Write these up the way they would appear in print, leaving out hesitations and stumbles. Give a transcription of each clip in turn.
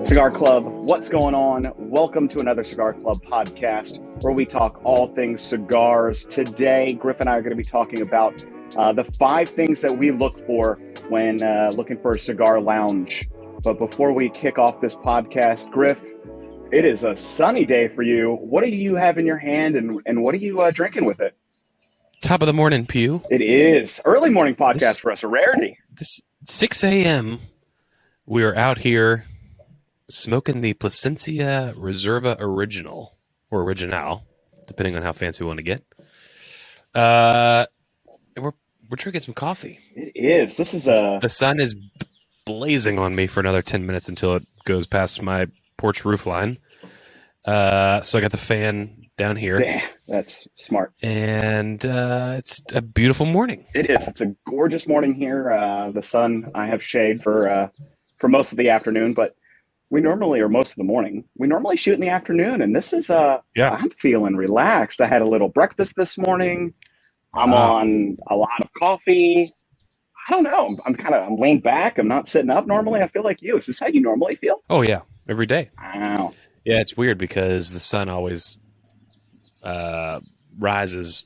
Cigar Club, what's going on? Welcome to another Cigar Club podcast where we talk all things cigars. Today, Griff and I are going to be talking about the 5 things that we look for when looking for a cigar lounge. But before we kick off this podcast, Griff, it is a sunny day for you. What do you have in your hand and what are you drinking with it? Top of the morning, Pugh. It is. Early morning podcast for us, a rarity. This 6 a.m., we are out here smoking the Plasencia Reserva Original, or Original, depending on how fancy we want to get. And we're drinking some coffee. It is. This is The sun is blazing on me for another 10 minutes until it goes past my porch roof line. So I got the fan down here. Yeah, that's smart. And it's a beautiful morning. It is. It's a gorgeous morning here. The sun, I have shade for most of the afternoon, but we normally, or most of the morning, we normally shoot in the afternoon, and this is, I'm feeling relaxed. I had a little breakfast this morning. I'm on a lot of coffee. I don't know. I'm laying back. I'm not sitting up normally. I feel like you. Is this how you normally feel? Oh, yeah. Every day. Wow. Yeah, it's weird because the sun always rises,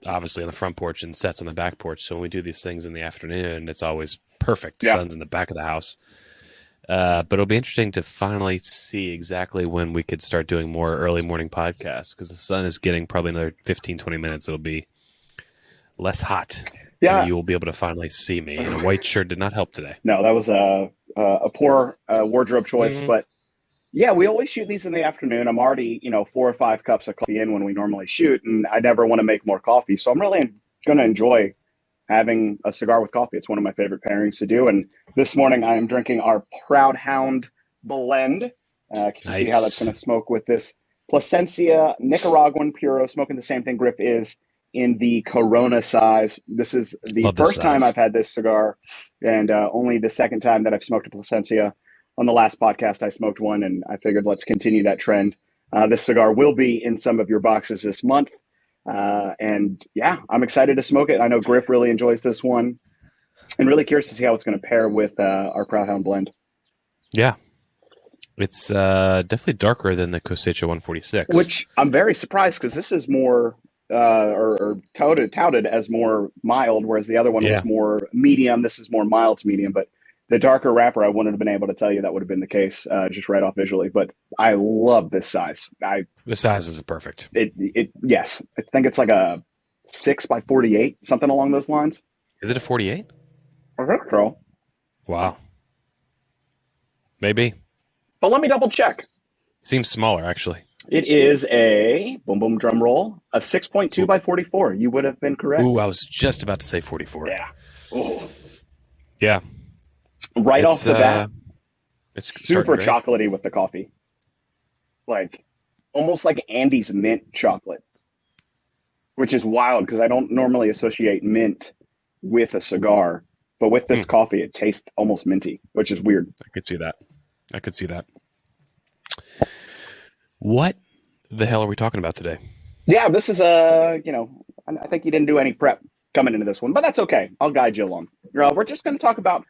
obviously, on the front porch and sets on the back porch. So when we do these things in the afternoon, it's always perfect. Yeah. Sun's in the back of the house. But it'll be interesting to finally see exactly when we could start doing more early morning podcasts because the sun is getting probably another 15, 20 minutes. It'll be less hot. Yeah. And you will be able to finally see me. And a white shirt did not help today. No, that was a poor wardrobe choice. Mm-hmm. But yeah, we always shoot these in the afternoon. I'm already, 4 or 5 cups of coffee in when we normally shoot, and I never want to make more coffee. So I'm really going to enjoy having a cigar with coffee. It's one of my favorite pairings to do. And this morning I am drinking our Proud Hound blend. Can you see how that's going to smoke with this Plasencia Nicaraguan Puro, smoking the same thing Griff is in the Corona size. This is the first time I've had this cigar, and only the second time that I've smoked a Plasencia. On the last podcast, I smoked one, and I figured let's continue that trend. This cigar will be in some of your boxes this month. And yeah, I'm excited to smoke it. I know Griff really enjoys this one, and really curious to see how it's going to pair with our Proud Hound blend. Yeah. It's definitely darker than the Cosecha 146. Which I'm very surprised because this is more, or touted as more mild, whereas the other one was more medium. This is more mild to medium, but the darker wrapper, I wouldn't have been able to tell you that would have been the case just right off visually. But I love this size. The size is perfect. Yes. I think it's like a 6x48, something along those lines. Is it a 48? I think so. Wow. Maybe. But let me double check. Seems smaller, actually. It is a, boom, boom, drum roll, a 6.2x44. You would have been correct. Ooh, I was just about to say 44. Yeah. Ooh. Yeah. Right off the bat, it's super chocolatey with the coffee. Like, almost like Andy's mint chocolate, which is wild because I don't normally associate mint with a cigar. But with this coffee, it tastes almost minty, which is weird. I could see that. What the hell are we talking about today? Yeah, this is I think you didn't do any prep coming into this one, but that's okay. I'll guide you along. We're just going to talk about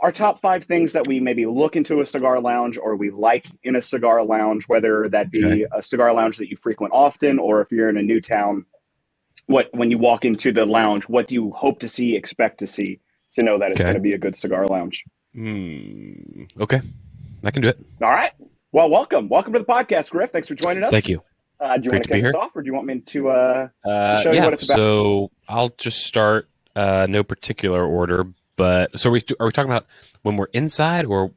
our top 5 things that we maybe look into a cigar lounge or we like in a cigar lounge, whether that be a cigar lounge that you frequent often, or if you're in a new town, when you walk into the lounge, what do you hope to see, expect to see to know that it's going to be a good cigar lounge? Okay. I can do it. All right. Well, welcome to the podcast, Griff. Thanks for joining us. Thank you. Do you want to kick us off, or do you want me to show you what it's about? So I'll just start no particular order. But so are we talking about when we're inside, or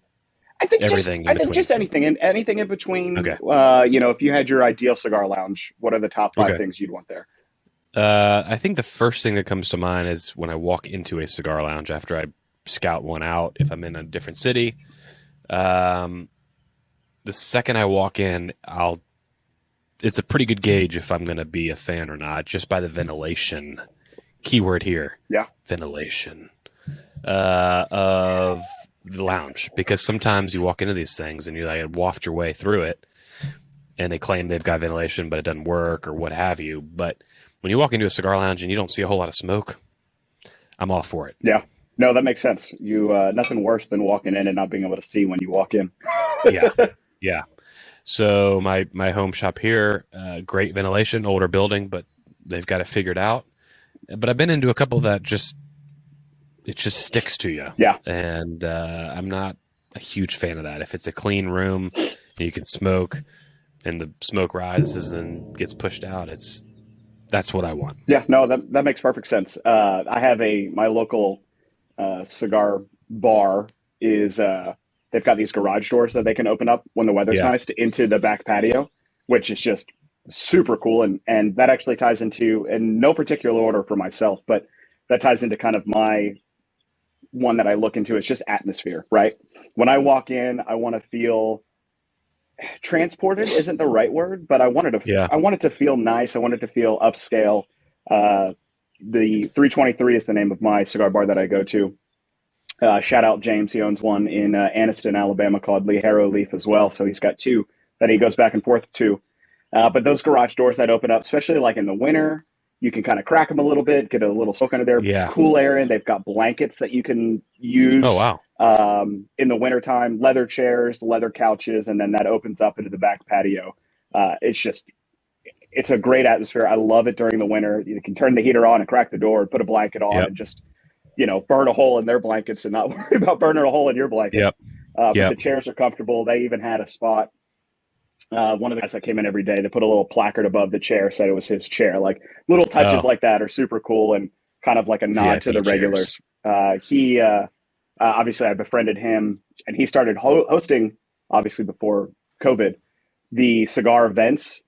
I think everything? I think just anything in between. Okay. If you had your ideal cigar lounge, what are the top 5 things you'd want there? I think the first thing that comes to mind is when I walk into a cigar lounge after I scout one out. If I'm in a different city, the second I walk in, it's a pretty good gauge if I'm going to be a fan or not, just by the ventilation. Keyword here. Yeah. Ventilation. Of the lounge, because sometimes you walk into these things and you like waft your way through it and they claim they've got ventilation but it doesn't work or what have you. But when you walk into a cigar lounge and you don't see a whole lot of smoke, I'm all for it. Yeah. No, that makes sense. You nothing worse than walking in and not being able to see when you walk in. Yeah, yeah. So my home shop here, great ventilation, older building, but they've got it figured out. But I've been into a couple that just it just sticks to you, Yeah. and I'm not a huge fan of that. If it's a clean room and you can smoke, and the smoke rises and gets pushed out, that's what I want. Yeah, no, that makes perfect sense. I have my local cigar bar is they've got these garage doors that they can open up when the weather's Yeah, nice into the back patio, which is just super cool. And that actually ties into, in no particular order for myself, but that ties into kind of my one that I look into. It's just atmosphere, right? When I walk in, I want to feel transported isn't the right word, but yeah. I wanted to feel nice. I wanted to feel upscale. Uh, the 323 is the name of my cigar bar that I go to. Shout out James. He owns one in Anniston, Alabama called Ligero Leaf as well. So he's got two that he goes back and forth to. But those garage doors that open up, especially like in the winter, you can kind of crack them a little bit, get a little soak under there, Yeah. cool air in. They've got blankets that you can Oh use wow. in the wintertime, leather chairs, leather couches, and then that opens up into the back patio. It's a great atmosphere. I love it during the winter. You can turn the heater on and crack the door and put a blanket on Yep. and just, burn a hole in their blankets and not worry about burning a hole in your blanket. Yep. But the Yep. chairs are comfortable. They even had a spot. One of the guys that came in every day, they put a little placard above the chair, said it was his chair. Like little touches Oh, like that are super cool and kind of like a nod to VIP the chairs. regulars. He obviously I befriended him, and he started hosting obviously before COVID the cigar events.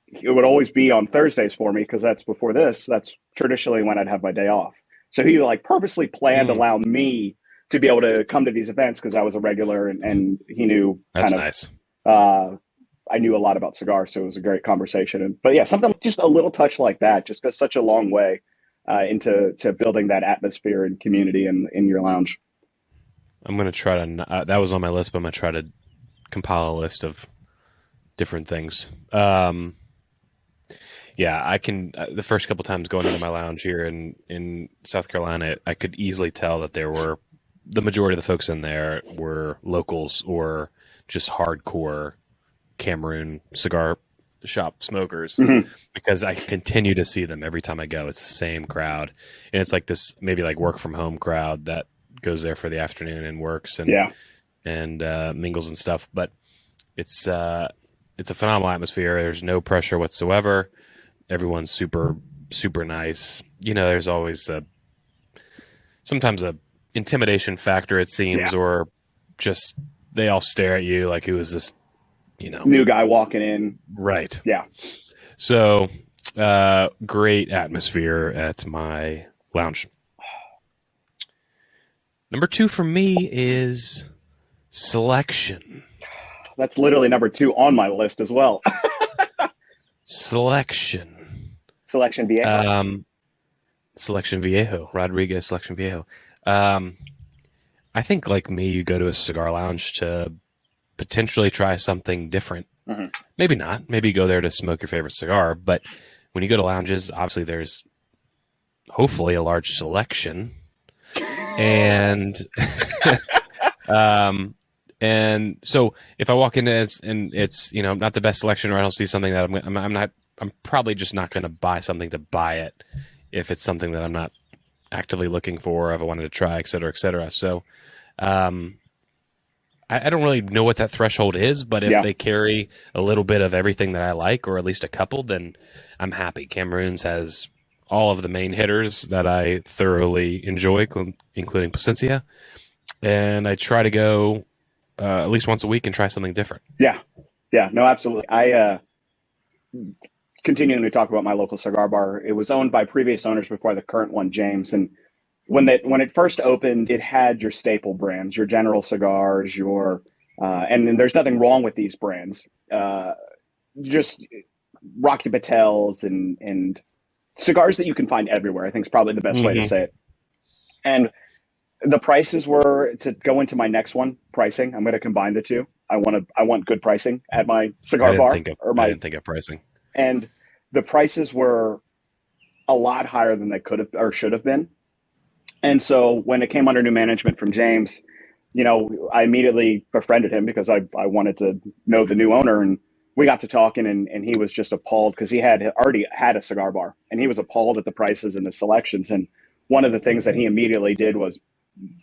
It would always be on Thursdays for me because that's before this. That's traditionally when I'd have my day off. So he like purposely planned to Mm, allow me to be able to come to these events because I was a regular and he knew that's kind of nice. I knew a lot about cigars, so it was a great conversation. But yeah, something just a little touch like that just goes such a long way into building that atmosphere and community in your lounge. I'm gonna try to. That was on my list, but I'm gonna try to compile a list of different things. Yeah, I can. The first couple times going into my lounge here in South Carolina, I could easily tell that the majority of the folks in there were locals or just hardcore Cameroon cigar shop smokers, Mm-hmm. because I continue to see them every time I go. It's the same crowd, and it's like this maybe like work from home crowd that goes there for the afternoon and works Yeah, and mingles and stuff. But it's a phenomenal atmosphere. There's no pressure whatsoever. Everyone's super nice. There's always sometimes a intimidation factor, it yeah. seems, or just they all stare at you like, who is this? You know, New guy walking in. right. Yeah, So, great atmosphere at my lounge. Number two for me is selection. that's literally number two on my list as well. Selection. Selection Viejo. Selection Viejo. Rodriguez Selection Viejo. Um, I think, like me, you go to a cigar lounge to potentially try something different. Mm-hmm. Maybe not. Maybe you go there to smoke your favorite cigar. But when you go to lounges, obviously there's hopefully a large selection. And and so if I walk into it and it's not the best selection, or I don't see something that I'm probably just not going to buy something to buy it if it's something that I'm not actively looking for, or if I wanted to try, et cetera, et cetera. So I don't really know what that threshold is, but if Yeah, they carry a little bit of everything that I like, or at least a couple, then I'm happy. Cameroons has all of the main hitters that I thoroughly enjoy, including Placencia. And I try to go at least once a week and try something different. yeah, yeah. No, absolutely. I continuing to talk about my local cigar bar. It was owned by previous owners before the current one, James. And when it first opened, it had your staple brands, your General Cigars, and there's nothing wrong with these brands. Just Rocky Patels and cigars that you can find everywhere, I think is probably the best way to Mm-hmm. say it. And the prices were to go into my next one, pricing. I'm going to combine the two. I want good pricing at my cigar bar I didn't think of pricing. and the prices were a lot higher than they could have or should have been. And so when it came under new management from James, I immediately befriended him because I wanted to know the new owner. And we got to talking, and he was just appalled because he had already had a cigar bar, and he was appalled at the prices and the selections. And one of the things that he immediately did was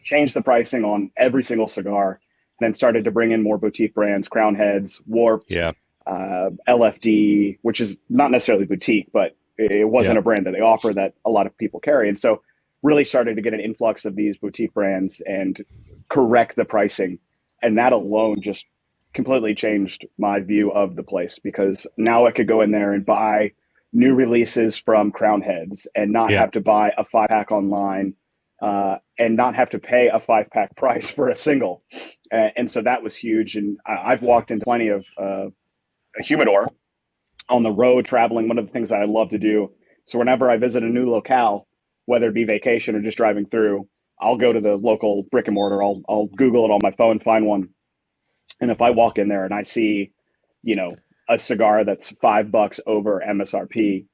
change the pricing on every single cigar, and then started to bring in more boutique brands, Crown Heads, Warped, Yeah. LFD, which is not necessarily boutique, but it wasn't Yeah. a brand that they offer that a lot of people carry. And so really started to get an influx of these boutique brands and correct the pricing. And that alone just completely changed my view of the place, because now I could go in there and buy new releases from Crown Heads and not Yeah. have to buy a 5-pack online, and not have to pay a 5-pack price for a single. And so that was huge. And I've walked into plenty of a humidor on the road traveling, one of the things that I love to do. So whenever I visit a new locale, whether it be vacation or just driving through, I'll go to the local brick and mortar. I'll Google it on my phone, find one. And if I walk in there and I see, you know, a cigar that's $5 over MSRP,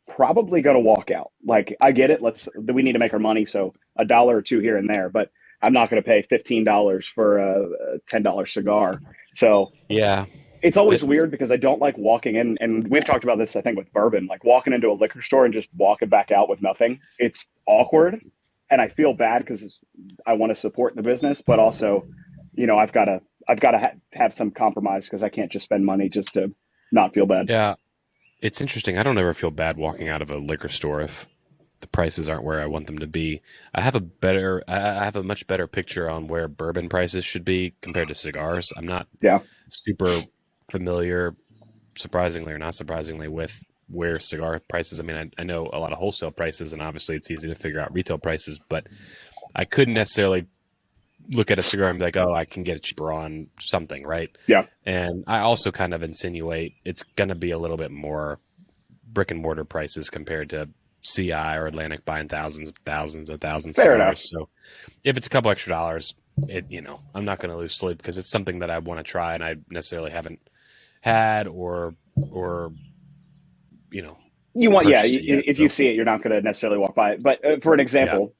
probably going to walk out. Like, I get it. We need to make our money. So a dollar or two here and there, but I'm not going to pay $15 for a $10 cigar. So Yeah. it's always It, weird because I don't like walking in, and we've talked about this, I think, with bourbon, like walking into a liquor store and just walking back out with nothing. It's awkward, and I feel bad because I want to support the business, but also, I've got to have some compromise because I can't just spend money just to not feel bad. yeah. It's interesting. I don't ever feel bad walking out of a liquor store if the prices aren't where I want them to be. I have a much better picture on where bourbon prices should be compared to cigars. I'm not Yeah, super familiar, surprisingly or not surprisingly, with where cigar prices. I mean, I know a lot of wholesale prices, and obviously it's easy to figure out retail prices, but I couldn't necessarily look at a cigar and be like, oh, I can get it cheaper on something, right? yeah, And I also kind of insinuate it's going to be a little bit more brick and mortar prices compared to CI or Atlantic buying thousands of thousands fair enough. cigars. So if it's a couple extra dollars, I'm not going to lose sleep because it's something that I want to try and I necessarily haven't had or you know Yeah, purchased it yet. if you So see it, you're not going to necessarily walk by it. But for an yeah, example,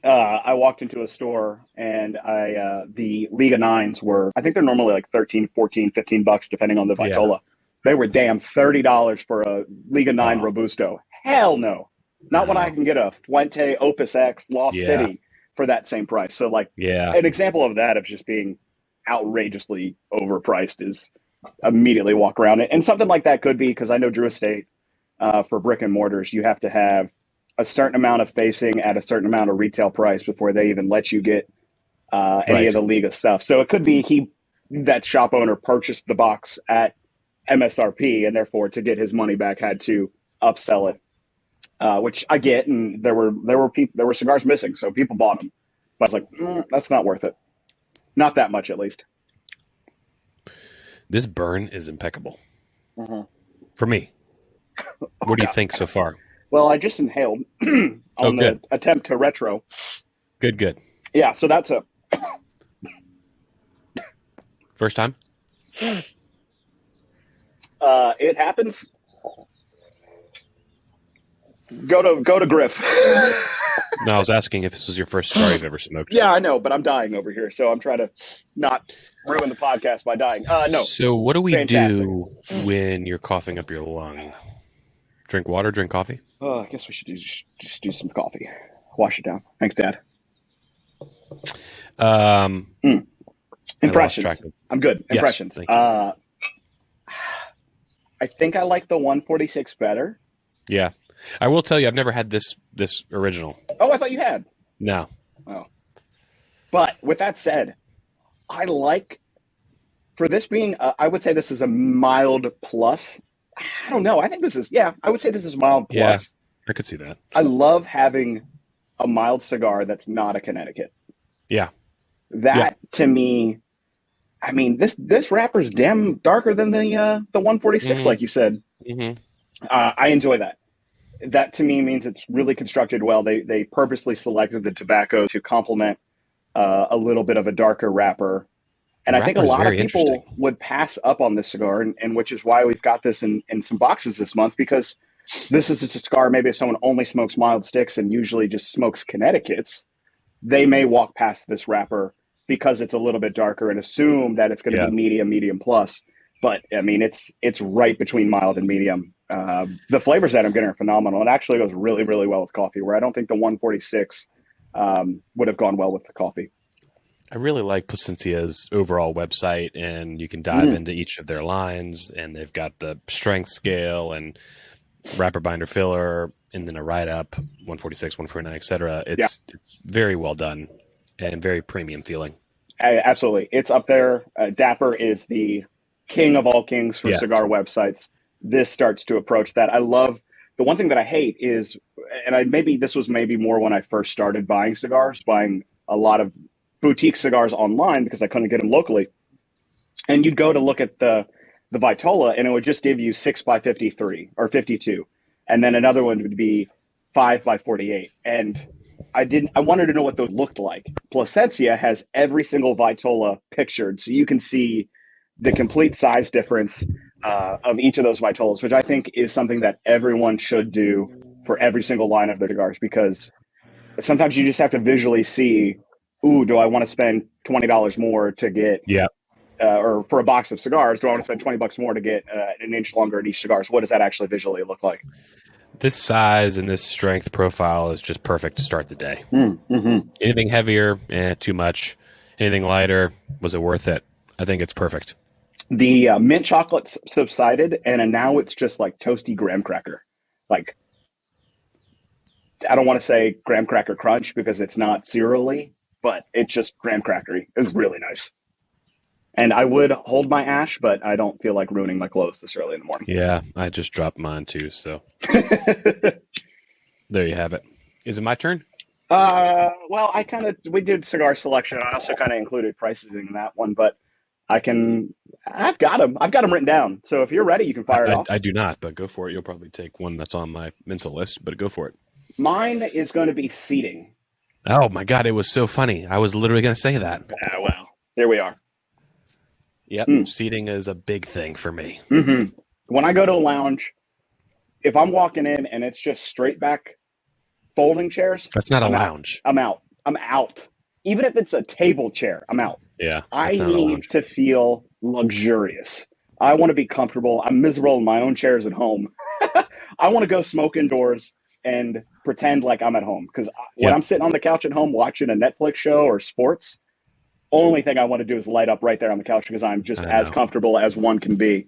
I walked into a store and the Liga Nines were, I think they're normally like 13, 14, $15, depending on the yeah. Vitola. They were damn $30 for a Liga 9 Oh Robusto. Hell no. Not when I no. can get a Fuente Opus X Lost Yeah, City for that same price. So, like, yeah, an example of that, of just being outrageously overpriced, is immediately walk around it. And something like that could be, because I know Drew Estate, for brick and mortars, you have to have a certain amount of facing at a certain amount of retail price before they even let you get any of right. the Liga stuff. So it could be that shop owner purchased the box at MSRP, and therefore to get his money back had to upsell it, which I get. And there were cigars missing, so people bought them. But I was like, that's not worth it. Not that much, at least. This burn is impeccable Uh-huh. for me. Oh, What do you God. think so far? Well, I just inhaled Oh, on the good, attempt to retro. good, good. Yeah, so that's a First time? it happens. Go to Griff. No, I was asking if this was your first cigar you've ever smoked. Yeah, I know, but I'm dying over here, so I'm trying to not ruin the podcast by dying. No, So what do we fantastic. do when you're coughing up your lung? Drink water, drink coffee? I guess we should just do some coffee. Wash it down. Thanks, Dad. Um, I lost Impressions. track of. I'm good. Yes, Impressions. thank you. I think I like the 146 better. Yeah, I will tell you, I've never had this original. Oh, I thought you had. No. Oh, but with that said, I like, for this being, I would say this is a mild plus. I don't know. I think this is, yeah, I would say this is mild Yeah, plus. I could see that. I love having a mild cigar that's not a Connecticut. Yeah, yeah. That to me, I mean, this wrapper's damn darker than the 146, hmm like you said. hmm I enjoy that. That to me means it's really constructed well. They purposely selected the tobacco to complement a little bit of a darker wrapper. The And I think a wrapper is lot of very interesting. people would pass up on this cigar, and which is why we've got this in some boxes this month, because this is a cigar. Maybe if someone only smokes mild sticks and usually just smokes Connecticut's, they may walk past this wrapper because it's a little bit darker and assume that it's going to Yeah. be medium plus. But I mean, it's right between mild and medium. The flavors that I'm getting are phenomenal. It actually goes really, really well with coffee, where I don't think the 146 would have gone well with the coffee. I really like Placencia's overall website, and you can dive into each of their lines, and they've got the strength scale and wrapper, binder, filler, and then a write-up, 146, 149, etc. It's very well done and very premium feeling. Absolutely. It's up there. Dapper is the king of all kings for Yes. cigar websites. This starts to approach that. I love the one thing that I hate is, and this was maybe more when I first started buying cigars, buying a lot of boutique cigars online because I couldn't get them locally. And you'd go to look at the Vitola, and it would just give you 6 by 53 or 52. And then another one would be 5 by 48. And I wanted to know what those looked like. Placencia has every single Vitola pictured, so you can see the complete size difference of each of those Vitolas, which I think is something that everyone should do for every single line of their cigars, because sometimes you just have to visually see, ooh, do I want to spend $20 more to get, or for a box of cigars, do I want to spend $20 more to get an inch longer in each cigars? What does that actually visually look like? This size and this strength profile is just perfect to start the day. Mm-hmm. Anything heavier, too much. Anything lighter, was it worth it? I think it's perfect. The mint chocolate subsided, and now it's just like toasty graham cracker. Like, I don't want to say graham cracker crunch because it's not cereally, but it's just graham crackery. It's really nice. And I would hold my ash, but I don't feel like ruining my clothes this early in the morning. Yeah, I just dropped mine too, so there you have it. Is it my turn? Well, we did cigar selection. I also kind of included prices in that one, but I've got them written down. So if you're ready, you can fire it off. I do not, but go for it. You'll probably take one that's on my mental list, but go for it. Mine is going to be seating. Oh my God, it was so funny. I was literally going to say that. Well, here we are. Yep, seating is a big thing for me. Mm-hmm. When I go to a lounge, if I'm walking in and it's just straight back folding chairs, that's not a lounge. I'm out. I'm out. Even if it's a table chair, I'm out. Yeah, I need to feel luxurious. I want to be comfortable. I'm miserable in my own chairs at home. I want to go smoke indoors and pretend like I'm at home, because when I'm sitting on the couch at home watching a Netflix show or sports, only thing I want to do is light up right there on the couch because I'm just as comfortable as one can be.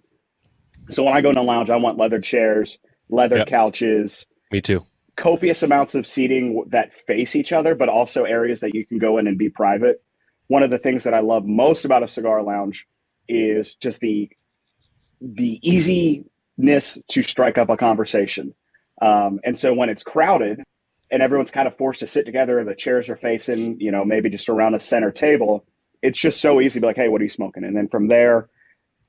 So when I go to a lounge, I want leather chairs, leather couches. Me too. Copious amounts of seating that face each other, but also areas that you can go in and be private. One of the things that I love most about a cigar lounge is just the easiness to strike up a conversation. And so when it's crowded and everyone's kind of forced to sit together, the chairs are facing, maybe just around a center table, it's just so easy to be like, hey, what are you smoking? And then from there,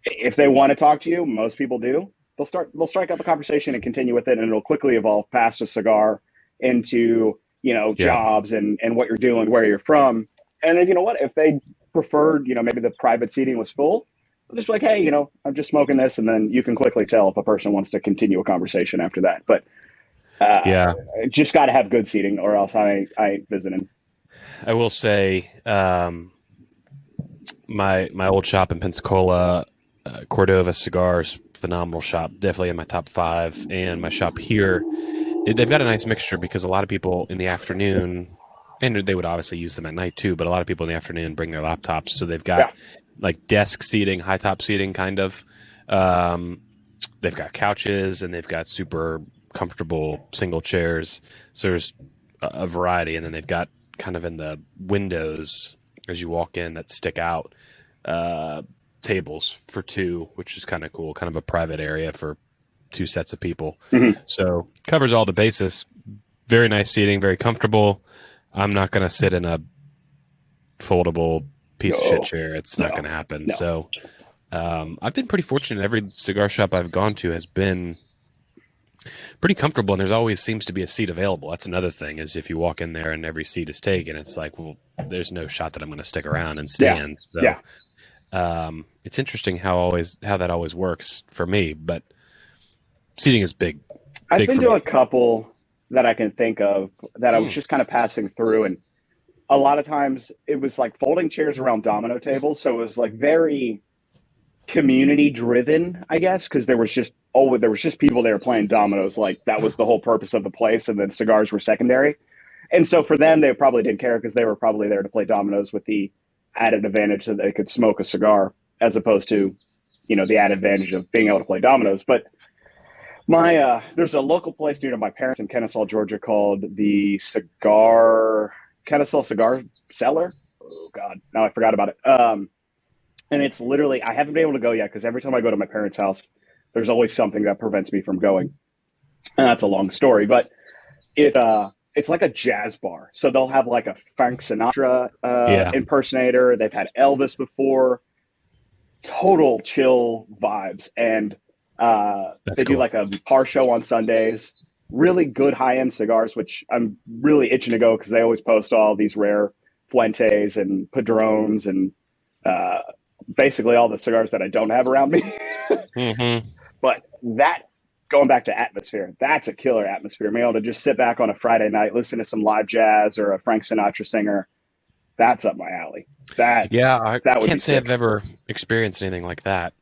if they want to talk to you, most people do, they'll strike up a conversation and continue with it, and it'll quickly evolve past a cigar into, jobs and what you're doing, where you're from. And then, you know what, if they preferred, maybe the private seating was full, they'll just be like, hey, I'm just smoking this. And then you can quickly tell if a person wants to continue a conversation after that. But just got to have good seating, or else I ain't visiting. I will say, my old shop in Pensacola, Cordova Cigars, phenomenal shop, definitely in my top 5. And my shop here, they've got a nice mixture, because a lot of people in the afternoon, and they would obviously use them at night too, but a lot of people in the afternoon bring their laptops. So they've got like desk seating, high top seating kind of. They've got couches, and they've got super comfortable single chairs. So there's a variety. And then they've got kind of in the windows as you walk in that stick out, tables for 2, which is kind of cool, kind of a private area for 2 sets of people. Mm-hmm. So covers all the bases. Very nice seating, very comfortable. I'm not going to sit in a foldable piece of shit chair. It's not going to happen. No. So I've been pretty fortunate. Every cigar shop I've gone to has been pretty comfortable, and there's always seems to be a seat available. That's another thing, is if you walk in there and every seat is taken, it's like, well, there's no shot that I'm going to stick around and stand. It's interesting how that always works for me, but seating is big I've Big been for to me. a couple that I can think of that I was Mm, just kind of passing through, and a lot of times it was like folding chairs around domino tables, so it was like very community driven, I guess, because there was just people there playing dominoes, like that was the whole purpose of the place, and then cigars were secondary. And so for them, they probably didn't care because they were probably there to play dominoes with the added advantage that they could smoke a cigar as opposed to, the added advantage of being able to play dominoes. But there's a local place near to my parents in Kennesaw, Georgia called the Kennesaw Cigar Cellar. Oh God, now I forgot about it. And it's literally I haven't been able to go yet because every time I go to my parents' house, there's always something that prevents me from going. And that's a long story, but it's like a jazz bar. So they'll have like a Frank Sinatra yeah, impersonator. They've had Elvis before. Total chill vibes, and that's they do cool. like a car show on Sundays. Really good high end cigars, which I'm really itching to go because they always post all these rare Fuentes and Padrones and uh, basically all the cigars that I don't have around me. Hmm. But that going back to atmosphere, that's a killer atmosphere. Being able to just sit back on a Friday night, listen to some live jazz or a Frank Sinatra singer, that's up my alley. Yeah, I That would be can't say I've sick. ever experienced anything like that.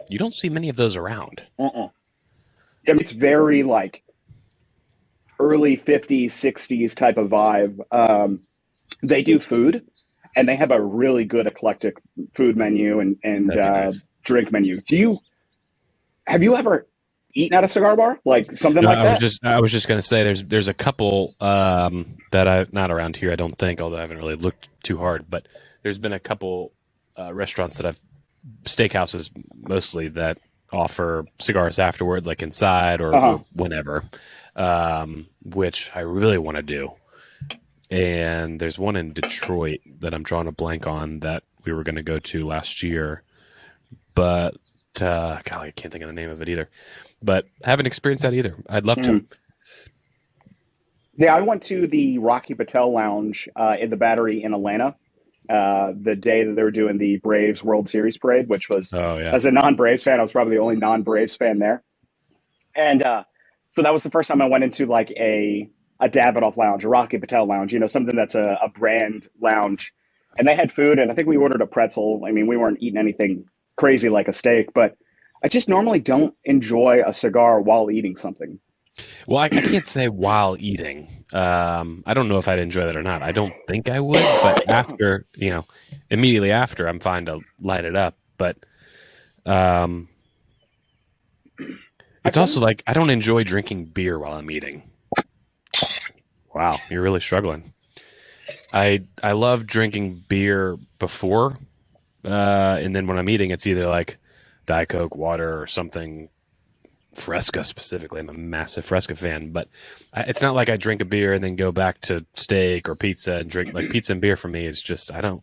You don't see many of those around. Uh-uh. I mean, it's very like early 50s, 60s type of vibe. They do food and they have a really good eclectic food menu and That'd be nice. drink menu. Have you ever eaten at a cigar bar? Like something No, like that? I was just gonna say there's a couple that I not around here I don't think, although I haven't really looked too hard, but there's been a couple restaurants that I've steakhouses mostly that offer cigars afterwards, like inside Uh or huh. whenever, which I really want to do. And there's one in Detroit that I'm drawing a blank on that we were going to go to last year, but God, I can't think of the name of it either. But haven't experienced that either. I'd love to. Mm. Yeah, I went to the Rocky Patel Lounge in the Battery in Atlanta the day that they were doing the Braves World Series parade, which was, Oh yeah, as a non Braves fan, I was probably the only non Braves fan there. And so that was the first time I went into like a Davidoff lounge, a Rocky Patel lounge, something that's a brand lounge. And they had food, and I think we ordered a pretzel. I mean, we weren't eating anything crazy like a steak, but I just normally don't enjoy a cigar while eating something. well, I can't say while eating. I don't know if I'd enjoy that or not. I don't think I would, but after, immediately after, I'm fine to light it up. But um, I've it's also done. like I don't enjoy drinking beer while I'm eating. Wow, you're really struggling. I love drinking beer before, and then when I'm eating, it's either like Diet Coke, water, or something Fresca specifically. I'm a massive Fresca fan, but it's not like I drink a beer and then go back to steak or pizza and drink like pizza and beer for me is just I don't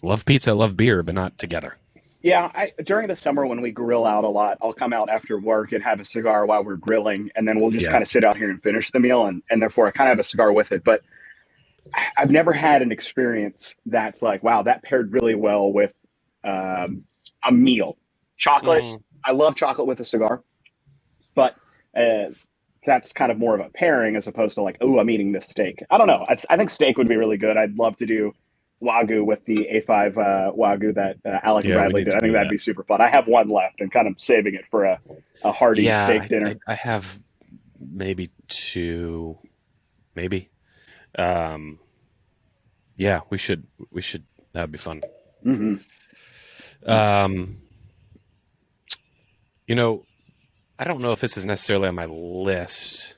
love pizza, I love beer, but not together. Yeah, during the summer when we grill out a lot, I'll come out after work and have a cigar while we're grilling, and then we'll just Yeah. kind of sit out here and finish the meal, and therefore I kind of have a cigar with it. But I've never had an experience that's like, wow, that paired really well with um, a meal. Chocolate, Mm, I love chocolate with a cigar, but uh, that's kind of more of a pairing as opposed to like, oh, I'm eating this steak. I don't know. I think steak would be really good. I'd love to do Wagyu with the A5 Wagyu that Alec and yeah, we Bradley need did. to I think do that'd that. be super fun. I have one left and kind of saving it for a hearty Yeah, steak dinner. I have maybe two, maybe. Um, yeah, we should that'd be fun. Hmm. Um, you know, I don't know if this is necessarily on my list,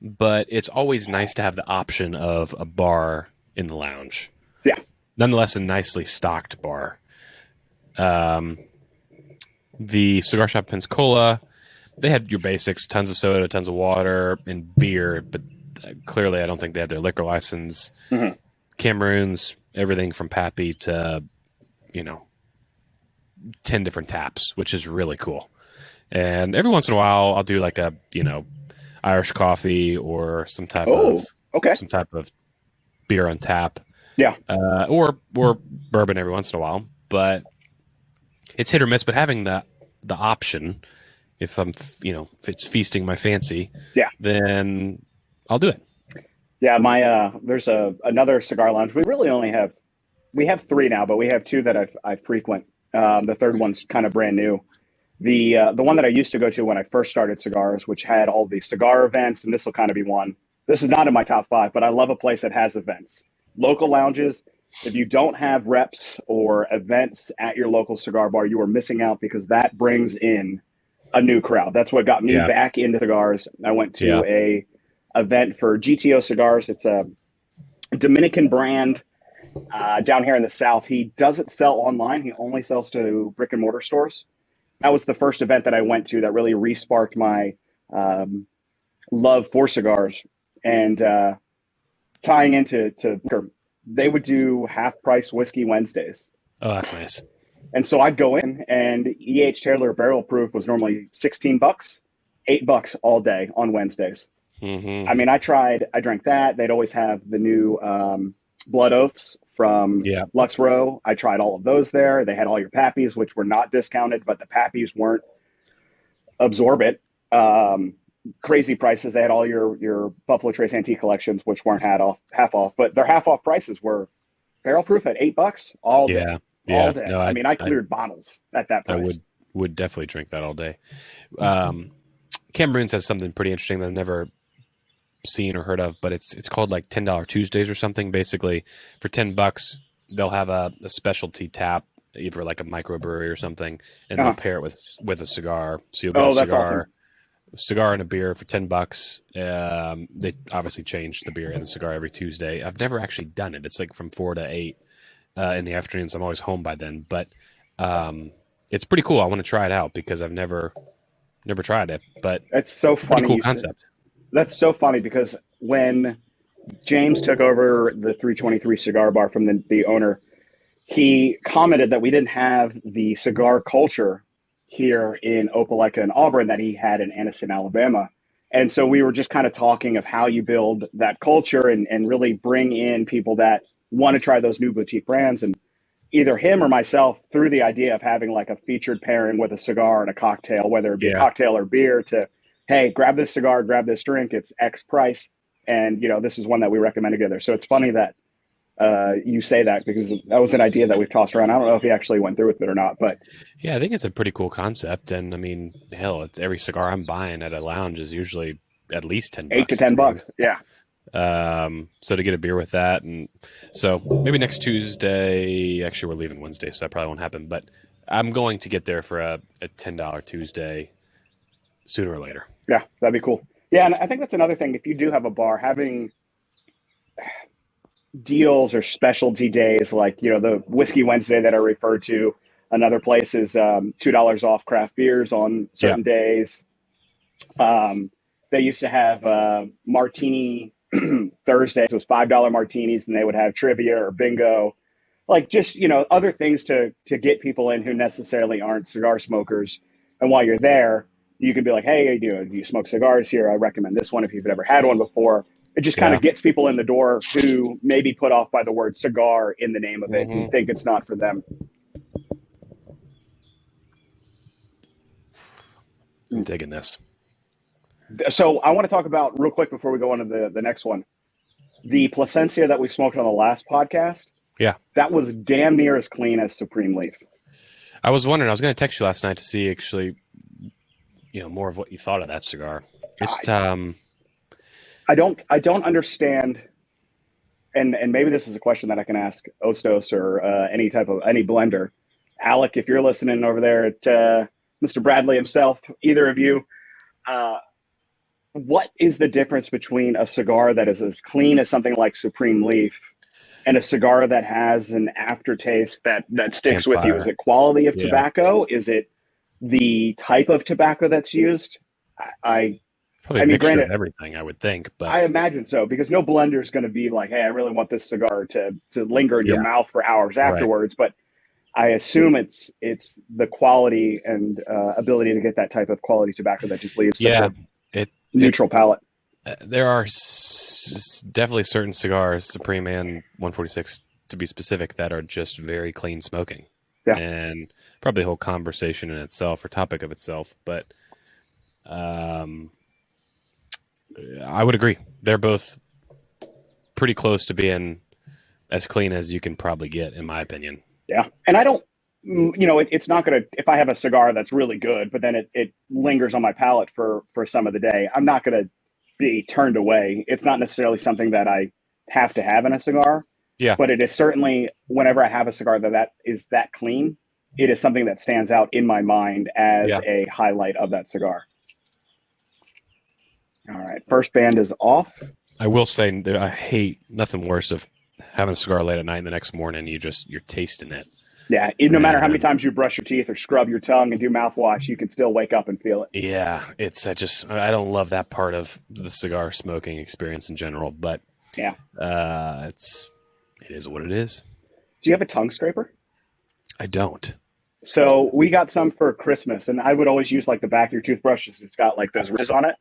but it's always nice to have the option of a bar in the lounge. Yeah. Nonetheless, a nicely stocked bar. Um, the cigar shop Pensacola, they had your basics: tons of soda, tons of water, and beer. But clearly, I don't think they had their liquor license. Hmm. Cameroons, everything from Pappy to you know 10 different taps, which is really cool. And every once in a while, I'll do like a Irish coffee or Oh, okay. some type of beer on tap, Yeah. or bourbon every once in a while. But it's hit or miss. But having the option if I'm, if it's feasting my fancy, Yeah. then I'll do it. Yeah, my there's another cigar lounge. We have three now, but we have two that I frequent. The third one's kind of brand new. The one that I used to go to when I first started cigars, which had all the cigar events, and this will kind of be one. This is not in my top five, but I love a place that has events. Local lounges. If you don't have reps or events at your local cigar bar, you are missing out because that brings in a new crowd. That's what got me Yeah. back into cigars. I went Yeah. to a event for GTO Cigars. It's a Dominican brand down here in the South. He doesn't sell online. He only sells to brick and mortar stores. That was the first event that I went to that really re-sparked my love for cigars. And tying into they would do half price whiskey Wednesdays. Oh, that's nice. And so I'd go in, and E.H. Taylor Barrel Proof was normally $16, $8 all day on Wednesdays. Mm-hmm. I mean, I drank that. They'd always have the new Blood Oaths from Lux Row. I tried all of those there. They had all your Pappies, which were not discounted, but the Pappies weren't absorbent. Crazy prices. They had all your Buffalo Trace Antique collections, which weren't half off, but their half off prices were Barrel Proof at $8 all day. All day. No, I cleared bottles at that price. I would definitely drink that all day. Cameroon says something pretty interesting that I've never seen or heard of, but it's called like $10 Tuesdays or something. Basically, for $10, they'll have a specialty tap, either like a microbrewery or something, and they'll pair it with a cigar. So you'll get a cigar and a beer for $10. They obviously change the beer and the cigar every Tuesday. I've never actually done it. It's like from 4 to 8 in the afternoons. I'm always home by then, but it's pretty cool. I want to try it out because I've never tried it. But it's so funny. Pretty cool concept. That's so funny because when James took over the 323 cigar bar from the owner, he commented that we didn't have the cigar culture here in Opelika and Auburn that he had in Anniston, Alabama. And so we were just kind of talking of how you build that culture and really bring in people that want to try those new boutique brands. And either him or myself threw the idea of having like a featured pairing with a cigar and a cocktail, whether it be a cocktail or beer, to, hey, grab this cigar, grab this drink, it's X price. And, this is one that we recommend together. So it's funny that you say that because that was an idea that we've tossed around. I don't know if he actually went through with it or not, but yeah, I think it's a pretty cool concept. And I mean, hell, it's every cigar I'm buying at a lounge is usually at least $10, $8 to $10. Yeah. So to get a beer with that, and so maybe next Tuesday. Actually, we're leaving Wednesday, so that probably won't happen. But I'm going to get there for a $10 Tuesday sooner or later. Yeah, that'd be cool. Yeah, and I think that's another thing. If you do have a bar, having deals or specialty days like the Whiskey Wednesday that I referred to. Another place is $2 off craft beers on certain days. They used to have martini Thursdays. It was $5 martinis, and they would have trivia or bingo, like just other things to get people in who necessarily aren't cigar smokers. And while you're there, you can be like, hey, do you smoke cigars here? I recommend this one if you've never had one before. It just kind of gets people in the door who may be put off by the word cigar in the name of it and think it's not for them. I'm digging this. So I want to talk about real quick before we go on to the next one. The Plasencia that we smoked on the last podcast. Yeah. That was damn near as clean as Supreme Leaf. I was wondering, I was going to text you last night to see actually, more of what you thought of that cigar. I don't understand, and maybe this is a question that I can ask Ostos or any blender. Alec, if you're listening over there at Mr. Bradley himself, either of you, what is the difference between a cigar that is as clean as something like Supreme Leaf and a cigar that has an aftertaste that sticks with you? Is it quality of tobacco? Is it the type of tobacco that's used? Probably a mixture of everything, I would think. But I imagine so, because no blender is going to be like, hey, I really want this cigar to linger in your mouth for hours afterwards. Right. But I assume it's the quality and ability to get that type of quality tobacco that just leaves such a neutral palate. There are definitely certain cigars, Supreme and 146 to be specific, that are just very clean smoking. Yeah. And probably a whole conversation in itself or topic of itself. But Um, I would agree. They're both pretty close to being as clean as you can probably get, in my opinion. Yeah. And I don't, it's not going to, if I have a cigar that's really good, but then it lingers on my palate for some of the day, I'm not going to be turned away. It's not necessarily something that I have to have in a cigar, Yeah. but it is certainly, whenever I have a cigar that is that clean, it is something that stands out in my mind as Yeah. a highlight of that cigar. All right. First band is off. I will say that I hate nothing worse of having a cigar late at night and the next morning you're tasting it. Yeah. No matter how many times you brush your teeth or scrub your tongue and do mouthwash, you can still wake up and feel it. Yeah. I don't love that part of the cigar smoking experience in general, but yeah, it is what it is. Do you have a tongue scraper? I don't. So we got some for Christmas, and I would always use like the back of your toothbrushes. It's got like those ridges on it.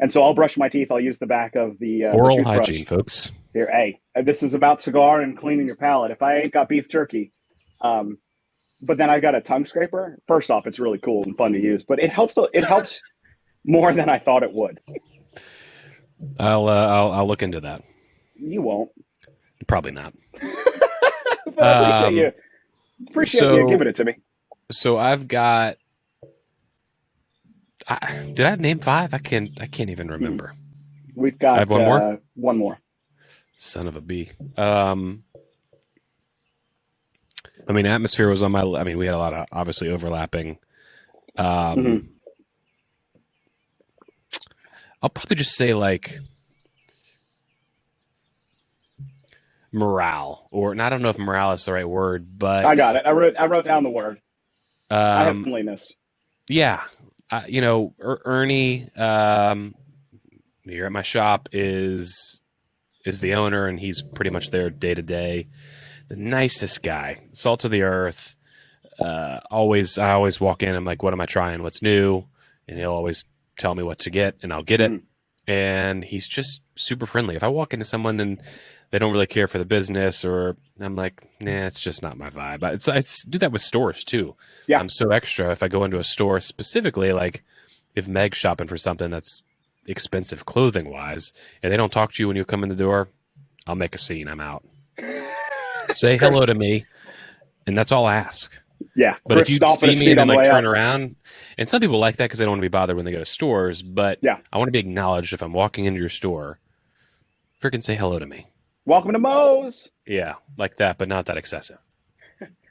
And so I'll brush my teeth. I'll use the back of the oral toothbrush. hygiene, folks. Here, hey, this is about cigar and cleaning your palate. If I ain't got beef jerky, but then I got a tongue scraper. First off, it's really cool and fun to use, but it helps. It helps more than I thought it would. I'll look into that. You won't. Probably not. I appreciate you giving it to me. So I've got. Did I name 5? I can't even remember. We've got I have one more. One more. Son of a bee. I mean, atmosphere was on my. I mean, we had a lot of obviously overlapping. I'll probably just say like morale, or I don't know if morale is the right word, but I got it. I wrote down the word. I have cleanliness. Yeah, Ernie here at my shop is the owner, and he's pretty much there day to day. The nicest guy, salt of the earth. I always walk in. I'm like, what am I trying? What's new? And he'll always tell me what to get, and I'll get it. And he's just super friendly. If I walk into someone and they don't really care for the business, or I'm like, nah, it's just not my vibe. I do that with stores too. Yeah. I'm so extra if I go into a store, specifically like if Meg's shopping for something that's expensive clothing wise, and they don't talk to you when you come in the door, I'll make a scene. I'm out. Say hello to me, and that's all I ask. Yeah. But if you see me and then like turn around, and some people like that because they don't want to be bothered when they go to stores, but yeah, I want to be acknowledged if I'm walking into your store. Freaking say hello to me. Welcome to Moe's. Yeah, like that, but not that excessive.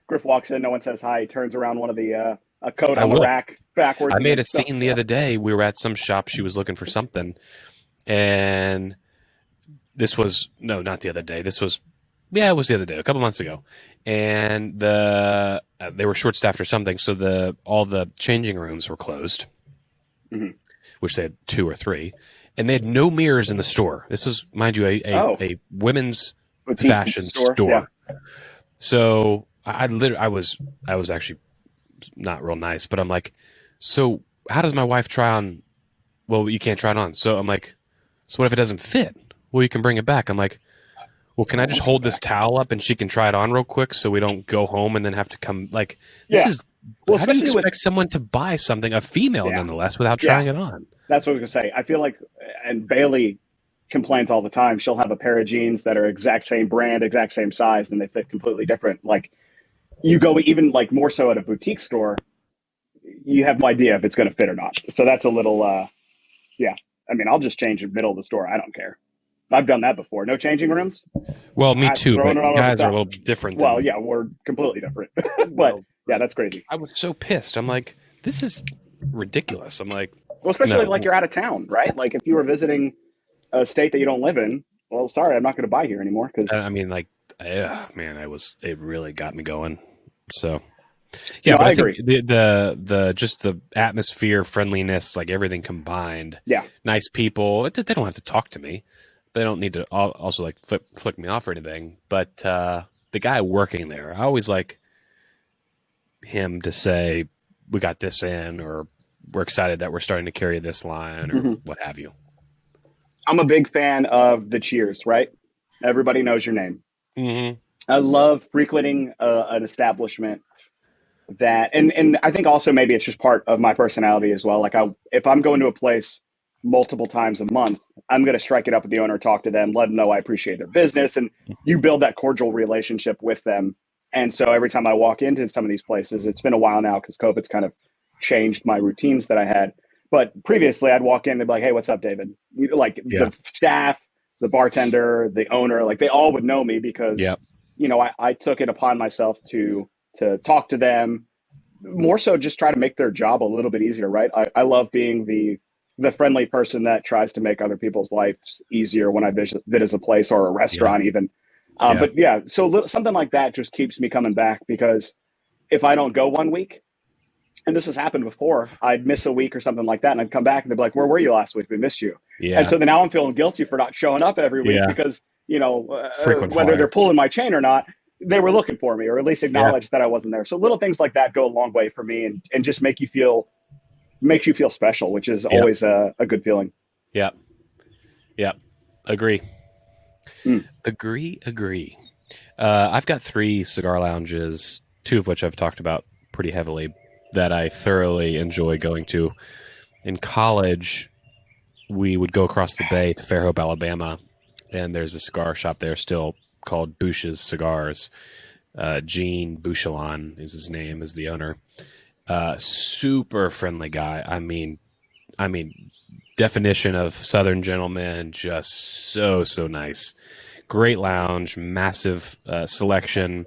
Griff walks in, no one says hi. He turns around one of the a coat on the rack backwards. I made a scene the other day. We were at some shop. She was looking for something, and this was not the other day. This was. Yeah, it was the other day, a couple months ago, and they were short staffed or something, so all the changing rooms were closed, which they had 2 or 3, and they had no mirrors in the store. This was, mind you, a women's fashion store. Yeah. So I was actually not real nice, but I'm like, so how does my wife try on? Well, you can't try it on. So I'm like, so what if it doesn't fit? Well, you can bring it back. I'm like, well, can I just hold this towel up and she can try it on real quick so we don't go home and then have to come? Like, this is, how do you expect someone to buy something, a female nonetheless, without trying it on? That's what I was going to say. I feel like, and Bailey complains all the time, she'll have a pair of jeans that are exact same brand, exact same size, and they fit completely different. Like, you go even like more so at a boutique store, you have no idea if it's going to fit or not. So that's a little, I mean, I'll just change in the middle of the store. I don't care. I've done that before. No changing rooms? Well, me too, but guys are a little different. Well, yeah, we're completely different. But, yeah, that's crazy. I was so pissed. I'm like, this is ridiculous. I'm like... Well, especially like you're out of town, right? Like if you were visiting a state that you don't live in, well, sorry, I'm not going to buy here anymore. I mean, like, man, it really got me going. So... Yeah, no, but I agree. Think the just the atmosphere, friendliness, like everything combined. Yeah, nice people. They don't have to talk to me. They don't need to also like flick me off or anything. But the guy working there, I always like him to say, "We got this in," or "We're excited that we're starting to carry this line," or what have you. I'm a big fan of the cheers. Right, everybody knows your name. Mm-hmm. I love frequenting an establishment that, and I think also maybe it's just part of my personality as well. Like if I'm going to a place multiple times a month, I'm going to strike it up with the owner, talk to them, let them know I appreciate their business, and you build that cordial relationship with them. And so every time I walk into some of these places, it's been a while now because COVID's kind of changed my routines that I had. But previously, I'd walk in, they'd be like, "Hey, what's up, David?" Like Yeah. the staff, the bartender, the owner, like they all would know me because Yep. I took it upon myself to talk to them, more so just try to make their job a little bit easier, right? I love being the friendly person that tries to make other people's lives easier when I visit a place or a Yeah. restaurant even. Yeah. But yeah, so something like that just keeps me coming back because if I don't go one week, and this has happened before, I'd miss a week or something like that, and I'd come back and they'd be like, "Where were you last week? We missed you." And Yeah. so then now I'm feeling guilty for not showing up every week Yeah. because Frequent whether they're flyer. pulling my chain or not, they were looking for me or at least Yeah. acknowledge that I wasn't there. So little things like that go a long way for me and just makes you feel special, which is Yep. always a good feeling. Yep. Yep. Agree. Mm. Agree. I've got 3 cigar lounges, 2 of which I've talked about pretty heavily, that I thoroughly enjoy going to. In college, we would go across the bay to Fairhope, Alabama, and there's a cigar shop there still called Boucher's Cigars. Gene Bouchelon is his name, is the owner. Super friendly guy. I mean, definition of Southern gentleman, just so nice. Great lounge, massive selection.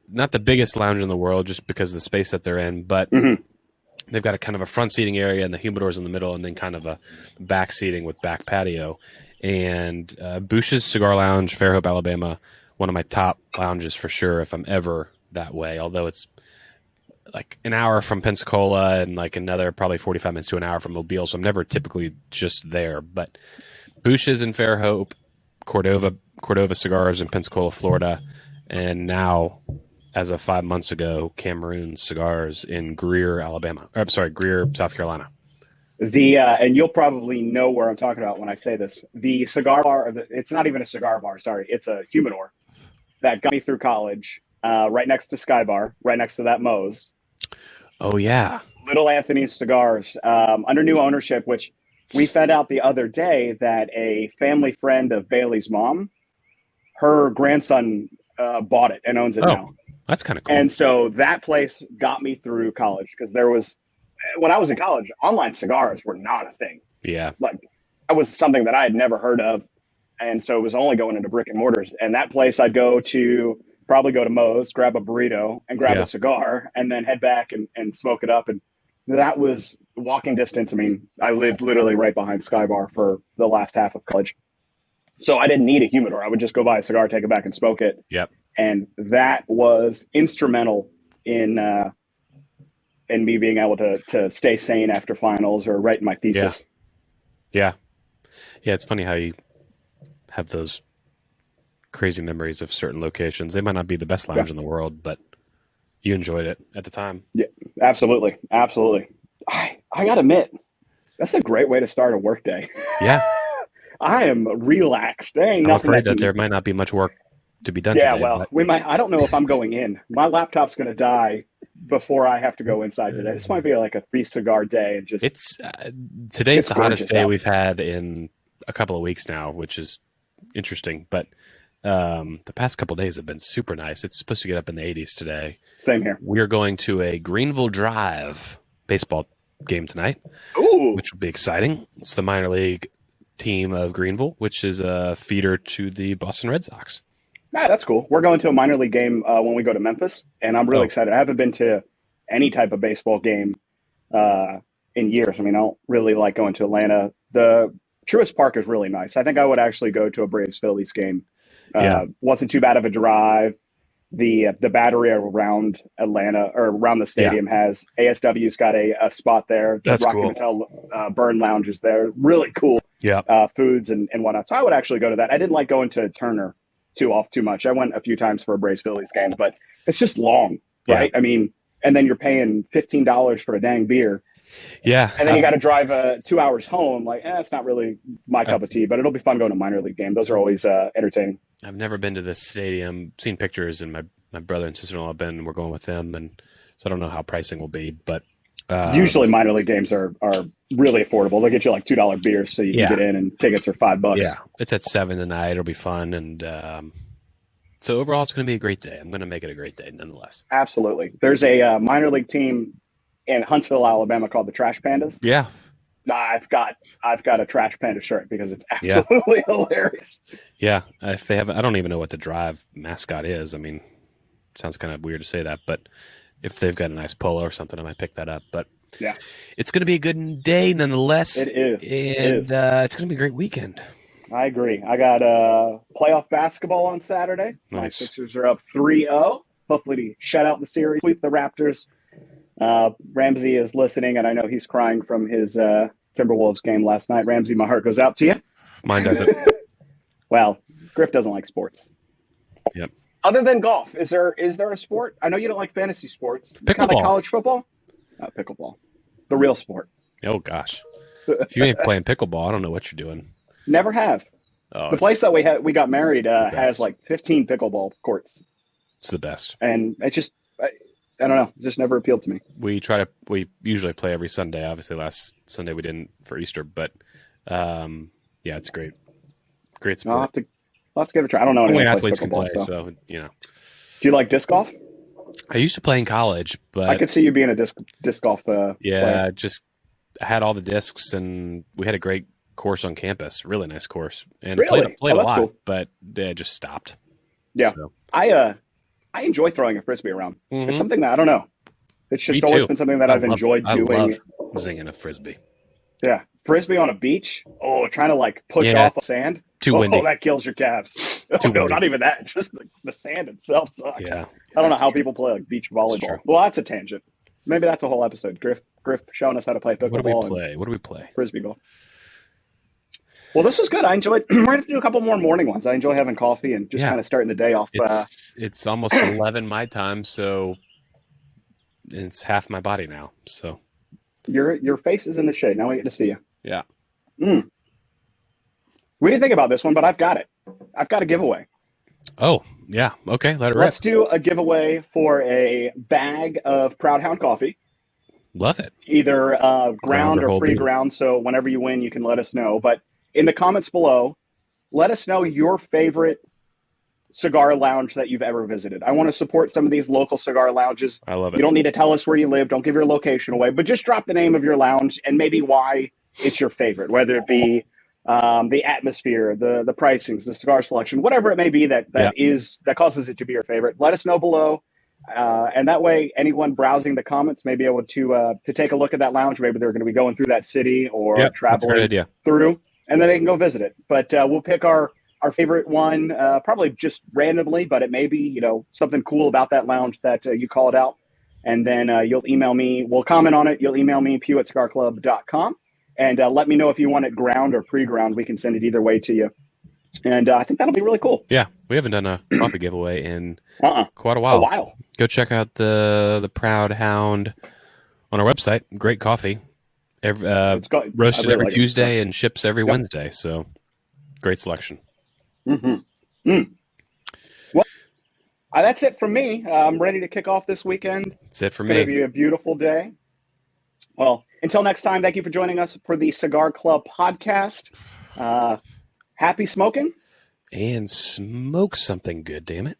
Not the biggest lounge in the world, just because of the space that they're in, but Mm-hmm. they've got a kind of a front seating area and the humidor's in the middle, and then kind of a back seating with back patio. And Bush's Cigar Lounge, Fairhope, Alabama, one of my top lounges for sure if I'm ever that way. Although it's like an hour from Pensacola and like another probably 45 minutes to an hour from Mobile, so I'm never typically just there. But Bush's in Fairhope, Cordova Cigars in Pensacola, Florida, and now, as of 5 months ago, Cameroon Cigars in Greer, Alabama. Or, I'm sorry, Greer, South Carolina. And you'll probably know where I'm talking about when I say this. The cigar bar, it's not even a cigar bar, sorry, it's a humidor that got me through college, right next to Sky Bar, right next to that Moe's. Oh yeah, Little Anthony's Cigars, under new ownership, which we found out the other day that a family friend of Bailey's mom, her grandson bought it and owns it oh, now. that's kind of cool. And so that place got me through college because when I was in college, online cigars were not a thing. Yeah, Like that was something that I had never heard of. And so it was only going into brick and mortars. And that place I'd probably go to Moe's, grab a burrito and grab yeah, a cigar and then head back and smoke it up. And that was walking distance. I mean, I lived literally right behind Sky Bar for the last half of college. So I didn't need a humidor. I would just go buy a cigar, take it back and smoke it. yep, And that was instrumental in me being able to stay sane after finals or writing my thesis. yeah. It's funny how you have those crazy memories of certain locations. They might not be the best lounge in the world, but you enjoyed it at the time. Yeah, absolutely. Absolutely. I got to admit, that's a great way to start a work day. Yeah, I am relaxed. There ain't I'm nothing afraid that there might not be much work to be done Yeah, today. well, But we might. I don't know if I'm going in. My laptop's going to die before I have to go inside today. This might be like a 3 cigar day, and just it's today's it's the hottest gorgeous day out. we've had in a couple of weeks now, which is interesting. But the past couple of days have been super nice. It's supposed to get up in the 80s today. Same here. We are going to a Greenville Drive baseball game tonight, Ooh, which will be exciting. It's the minor league team of Greenville, which is a feeder to the Boston Red Sox. that's cool. We're going to a minor league game when we go to Memphis, and I'm really Oh, excited. I haven't been to any type of baseball game in years. I mean, I don't really like going to Atlanta. The Truist Park is really nice. I think I would actually go to a Braves Phillies game. yeah, Wasn't too bad of a drive. The battery around Atlanta or around the yeah, stadium has ASW's got a spot there. The that's Rocky cool. Mattel Burn Lounge is there. Really cool Yeah, foods and whatnot. So I would actually go to that. I didn't like going to Turner too much. I went a few times for a Braves Phillies game, but it's just long, yeah, right? I mean, and then you're paying $15 for a dang beer, yeah. and then you got to drive 2 hours home. Like, it's not really my cup I've, of tea, but it'll be fun going to a minor league game. Those are always entertaining. I've never been to this stadium. Seen pictures, and my brother and sister-in-law have been. And we're going with them, and so I don't know how pricing will be. But usually minor league games are really affordable. They'll get you like $2 beers so you can get in, and tickets are $5. Yeah, it's at 7 tonight. It'll be fun, and so overall, it's going to be a great day. I'm going to make it a great day, nonetheless. Absolutely. There's a minor league team in Huntsville, Alabama called the Trash Pandas. Yeah. I've got a Trash Panda shirt because it's absolutely hilarious. Yeah, if they have, I don't even know what the Drive mascot is. I mean, it sounds kind of weird to say that, but if they've got a nice polo or something, I might pick that up. But yeah, it's going to be a good day nonetheless. It is. And it's going to be a great weekend. I agree. I got playoff basketball on Saturday. Nice. My Sixers are up 3-0. Hopefully to shut out the series, sweep the Raptors. Ramsey is listening, and I know he's crying from his Timberwolves game last night. Ramsey, my heart goes out to you. Mine doesn't. Well, Griff doesn't like sports. Yep. Other than golf, is there a sport? I know you don't like fantasy sports. Pickleball. Kind of like college football? Pickleball. The real sport. Oh, gosh. If you ain't playing pickleball, I don't know what you're doing. Never have. Oh, the place that we got married has like 15 pickleball courts. It's the best. And it just, I don't know, it just never appealed to me. We usually play every Sunday. Obviously, last Sunday we didn't for Easter, but yeah, it's great. Great sport. I'll have to give it a try. I don't know. Only athletes can play, so you know. Do you like disc golf? I used to play in college, but I could see you being a disc golf player. I had all the discs, and we had a great course on campus. Really nice course, and really? played a lot, cool. but they just stopped. Yeah, so. I enjoy throwing a frisbee around. Mm-hmm. It's something that I don't know. It's just always been something that I've enjoyed doing. I love zinging a frisbee. Yeah, frisbee on a beach. Oh, trying to like push off of sand. Too windy. Oh, that kills your calves. No, not even that. Just the sand itself sucks. Yeah, I don't know how people play like beach volleyball. Well, that's a tangent. Maybe that's a whole episode. Griff showing us how to play pickleball. What do we play? Frisbee golf. Well, this was good. I enjoyed. We're going to do a couple more morning ones. I enjoy having coffee and just kind of starting the day off. It's almost 11 my time, so it's half my body now. So your face is in the shade. Now we get to see you. Yeah. We didn't think about this one, but I've got it. I've got a giveaway. Oh, yeah. Okay, let it rip. Let's do a giveaway for a bag of Proud Hound coffee. Love it. Either ground or pre-ground, so whenever you win, you can let us know. But in the comments below, let us know your favorite cigar lounge that you've ever visited. I want to support some of these local cigar lounges. I love it. You don't need to tell us where you live. Don't give your location away, but just drop the name of your lounge and maybe why it's your favorite, whether it be the atmosphere, the pricings, the cigar selection, whatever it may be that causes it to be your favorite. Let us know below. And that way, anyone browsing the comments may be able to take a look at that lounge. Maybe they're going to be going through that city or traveling through, and then they can go visit it. But we'll pick our favorite one, probably just randomly, but it may be something cool about that lounge that you call it out. And then you'll email me. We'll comment on it. You'll email me, Pugh@CigarClub.com. And let me know if you want it ground or pre-ground. We can send it either way to you. And I think that'll be really cool. Yeah, we haven't done a coffee giveaway in quite a while. Go check out the Proud Hound on our website. Great coffee. Roasted every Tuesday and ships every Wednesday. So great selection. Mm-hmm. Well, that's it from me. I'm ready to kick off this weekend. That's it for me. It's going to be a beautiful day. Well, until next time, thank you for joining us for the Cigar Club podcast. Happy smoking. And smoke something good, damn it.